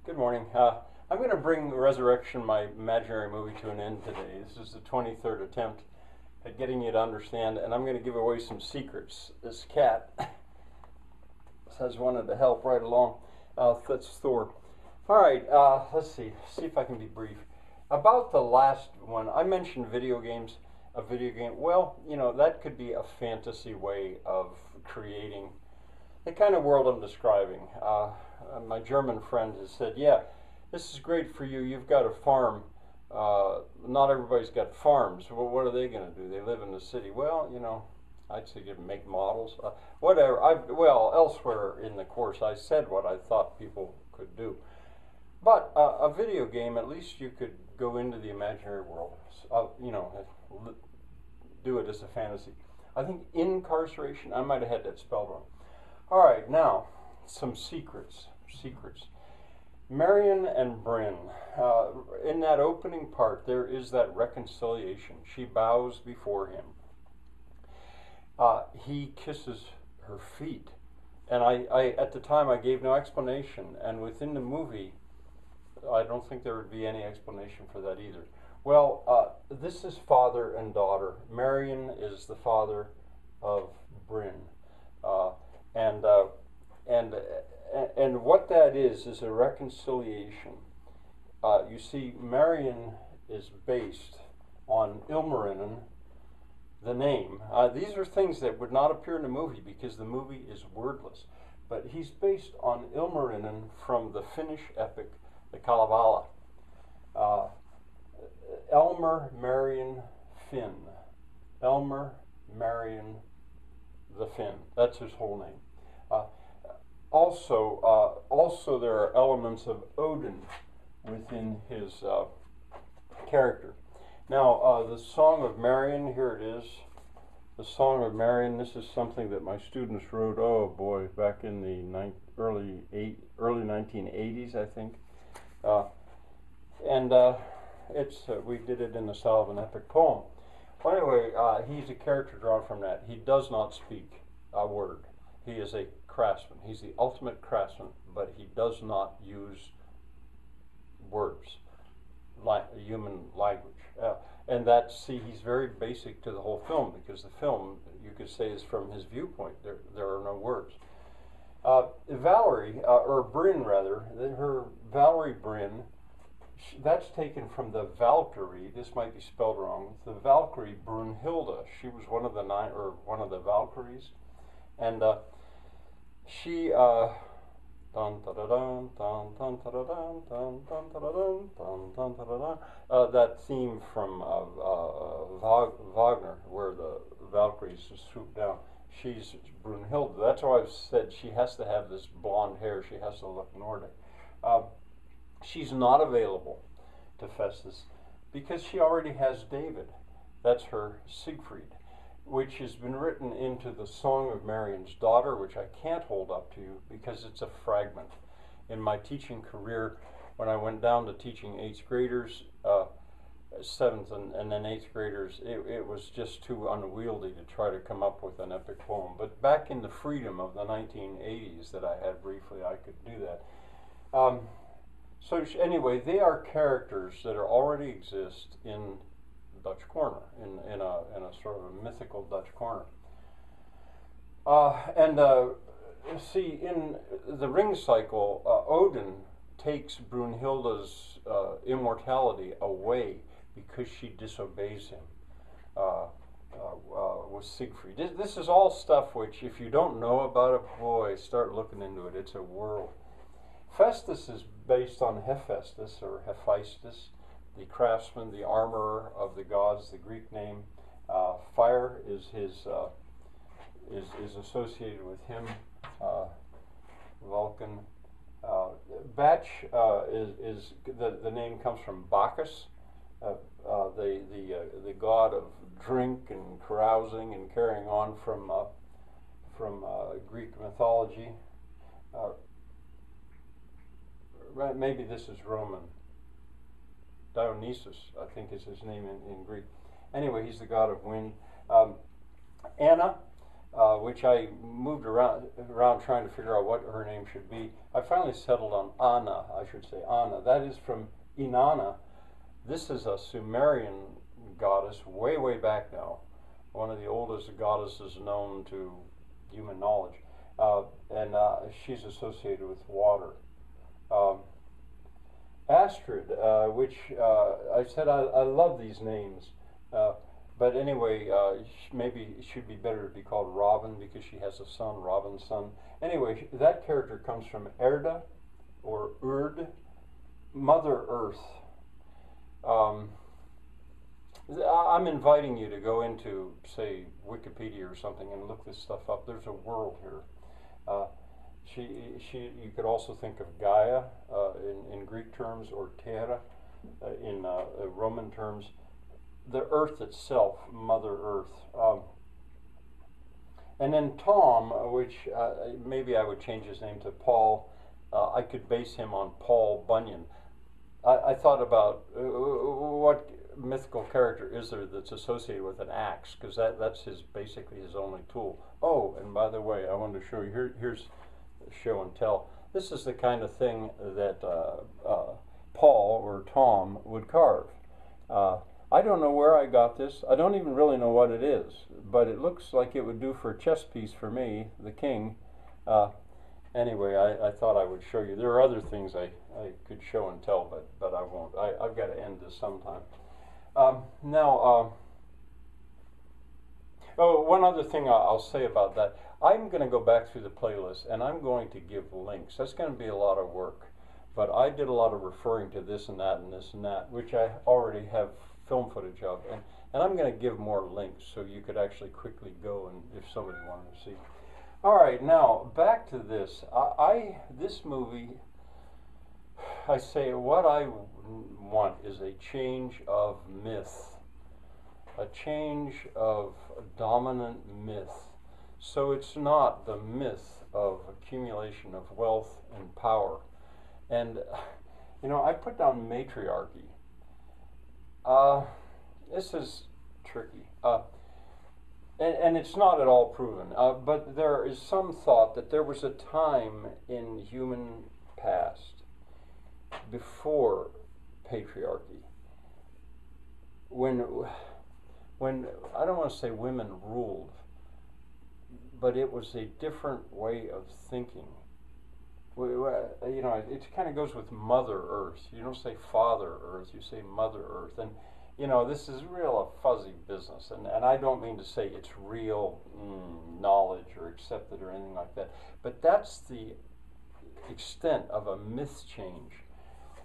Good morning. I'm going to bring Resurrection, my imaginary movie, to an end today. This is the 23rd attempt at getting you to understand, and I'm going to give away some secrets. This cat has wanted to help right along. That's Thor. All right, let's see if I can be brief. About the last one, I mentioned video games. A video game, well, you know, that could be a fantasy way of creating the kind of world I'm describing. My German friend has said, yeah, this is great for you. You've got a farm. Not everybody's got farms. Well, what are they going to do? They live in the city. Well, you know, I'd say make models. Whatever. Well, elsewhere in the course, I said what I thought people could do. But a video game, at least you could go into the imaginary world. You know, do it as a fantasy. I think incarceration, I might have had that spelled wrong. All right, now, some secrets. Marion and Bryn, in that opening part, there is that reconciliation. She bows before him. He kisses her feet. And I at the time, I gave no explanation. And within the movie, I don't think there would be any explanation for that either. Well, this is father and daughter. Marion is the father of Bryn. And what that is a reconciliation. You see, Marion is based on Ilmarinen, the name. These are things that would not appear in the movie because the movie is wordless. But he's based on Ilmarinen from the Finnish epic, the Kalevala. Elmer Marion Finn. Elmer Marion the Finn. That's his whole name. Also, there are elements of Odin within his character. Now, the Song of Marion, here it is. The Song of Marion, this is something that my students wrote, oh boy, back in the early 1980s, I think. We did it in the style of an epic poem. Well, anyway, he's a character drawn from that. He does not speak a word. He is a craftsman. He's the ultimate craftsman, but he does not use words, like human language. And he's very basic to the whole film, because the film, you could say, is from his viewpoint. There are no words. Valerie, or Bryn rather, her Valerie Bryn, that's taken from the Valkyrie. This might be spelled wrong. The Valkyrie Brunhilde. She was one of the Valkyries, and she that theme from Wagner, where the Valkyries just swoop down. She's Brunhilde. That's why I've said she has to have this blonde hair. She has to look Nordic. She's not available to Festus because she already has David. That's her Siegfried, which has been written into the Song of Marion's Daughter, which I can't hold up to you because it's a fragment. In my teaching career, when I went down to teaching 8th graders, 7th and then 8th graders, it was just too unwieldy to try to come up with an epic poem. But back in the freedom of the 1980s that I had briefly, I could do that. Anyway, they are characters that already exist in Dutch corner, in a sort of a mythical Dutch corner. See, in the ring cycle, Odin takes Brunhilde's immortality away because she disobeys him with Siegfried. This is all stuff which, if you don't know about it, boy, start looking into it. It's a world. Festus is based on Hephaestus or Hephaestus, the craftsman, the armorer of the gods, the Greek name. Fire is associated with him. Vulcan. Batch is the name comes from Bacchus, the god of drink and carousing and carrying on from Greek mythology. Maybe this is Roman. Dionysus, I think, is his name in Greek. Anyway, he's the god of wind. Anna which I moved around trying to figure out what her name should be. I finally settled on Anna, I should say Anna. That is from Inanna. This is a Sumerian goddess way, way back now. One of the oldest goddesses known to human knowledge. And she's associated with water. Astrid, which I said I love these names. But anyway, maybe it should be better to be called Robin because she has a son, Robin's son. Anyway, that character comes from Erda, or Urd, Mother Earth. I'm inviting you to go into, say, Wikipedia or something and look this stuff up. There's a world here. You could also think of Gaia in Greek terms, or Terra in Roman terms. The earth itself, Mother Earth. And then Tom, which maybe I would change his name to Paul. I could base him on Paul Bunyan. I thought about what mythical character is there that's associated with an axe, because that's basically his only tool. Oh, and by the way, I wanted to show you, here's show and tell. This is the kind of thing that Paul or Tom would carve. I don't know where I got this. I don't even really know what it is, but it looks like it would do for a chess piece for me, the king. Anyway, I thought I would show you. There are other things I could show and tell, but I won't. I've got to end this sometime. Now, one other thing I'll say about that. I'm going to go back through the playlist, and I'm going to give links. That's going to be a lot of work, but I did a lot of referring to this and that and this and that, which I already have film footage of, and I'm going to give more links so you could actually quickly go and if somebody wanted to see. All right, now back to this. This movie, I say what I want is a change of myth, a change of dominant myth. So it's not the myth of accumulation of wealth and power. And, you know, I put down matriarchy. This is tricky. And it's not at all proven. But there is some thought that there was a time in human past, before patriarchy, when I don't want to say women ruled, but it was a different way of thinking. You know, it kind of goes with Mother Earth. You don't say Father Earth, you say Mother Earth. And, you know, this is real a fuzzy business. And I don't mean to say it's real knowledge or accepted or anything like that. But that's the extent of a myth change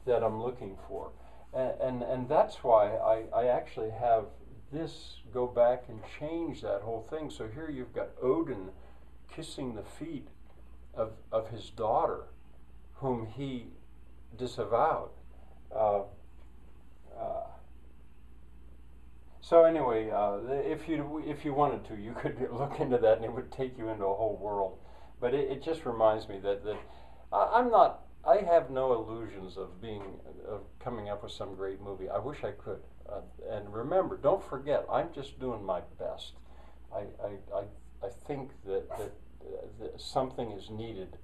that I'm looking for. And that's why I actually have this go back and change that whole thing. So here you've got Odin kissing the feet of his daughter, whom he disavowed. So anyway, if you wanted to, you could look into that, and it would take you into a whole world. But it just reminds me that I have no illusions of coming up with some great movie. I wish I could. And remember, don't forget, I'm just doing my best. I think that something is needed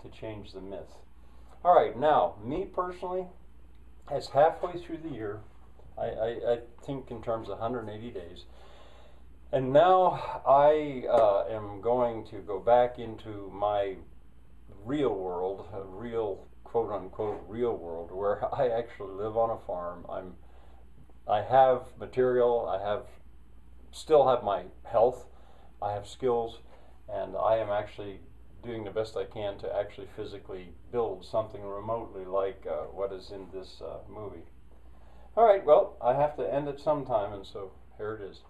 to change the myth. All right, now, me personally, it's halfway through the year. I think in terms of 180 days. And now I am going to go back into my real world, a real, quote-unquote, real world, where I actually live on a farm. I have material, still have my health, I have skills, and I am actually doing the best I can to actually physically build something remotely like what is in this movie. All right, well, I have to end it sometime, and so here it is.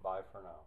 Bye for now.